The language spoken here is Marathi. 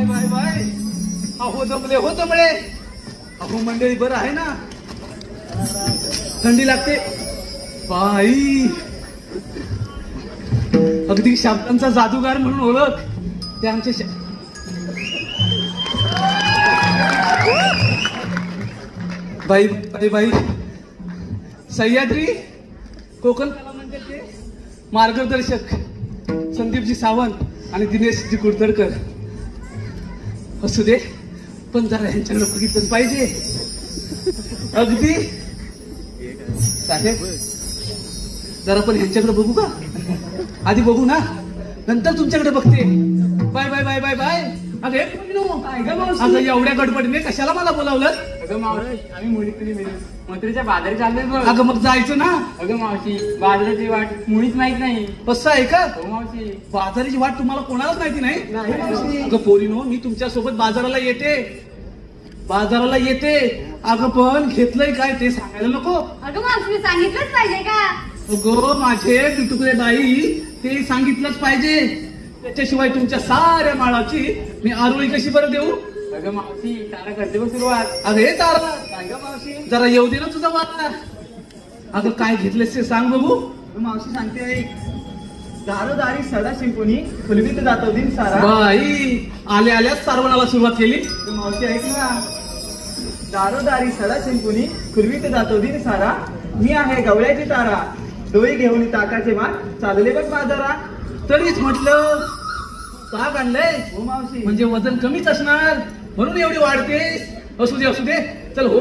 Bye bye bye. अहो जमले हो जमले. अहो मंडळी बरं आहे ना. थंडी लागते बाई. अगदी शब्दांचा जादूगार म्हणून ओळख ते आमचे बाई बाई बाई. सह्याद्री कोकण कला मंदिरचे मार्गदर्शक संदीपजी सावंत आणि दिनेशजी कुडतरकर. असू दे पण जरा ह्यांच्याकडे बघितलं पाहिजे. अगदी साहेब जरा पण ह्यांच्याकडे बघू का. आधी बघू ना नंतर तुमच्याकडे बघते. Bye bye bye bye bye. अगं एवढ्या गडबडीने कशाला मला बोलावलं. अगं मावशी आम्ही मुलीकडे मथुरेच्या बाजारी चाललोय बघ. अगं मग जायचं ना. अगं मावशी बाजाराची वाट मुळीच माहित नाही. कसं आहे का. हो मावशी. बाजाराची वाट तुम्हाला कोणालाच माहिती नाही. अगं पोरीनो मी तुमच्या सोबत बाजाराला येते. बाजाराला येते. अगं पण घेतलंय काय ते सांगायला नको. अगं मावशी सांगितलंच पाहिजे का. अगं माझे बिटुकले बाई ते सांगितलंच पाहिजे. त्याच्याशिवाय तुमच्या साऱ्या माळाची मी आरोळी कशी बरं देऊ. अगं मावशी तारा करते बघ सुरुवात. अरे तारा सांगा मावशी. जरा येऊ दे ना तुझा वाटा. अगं काय घेतलेस ते सांग बघू. मावशी सांगते ऐक. दारोदारी सडा शिंपुनी फुलवीत जातो दिन सारा. बाई आल्या आल्याच सारवणाला सुरुवात केली. मावशी ऐक ना. दारोदारी सडा शिंपुनी फुलवीत जातो दिन सारा. मी आहे गवळ्याची तारा. डोळे घेऊन ताकाचे मान चालले बघ बाजारा. तरीच म्हटलं ताक आणलंय. हो मावशी. म्हणजे वजन कमीच असणार म्हणून एवढी वाढते. असू दे चल हो.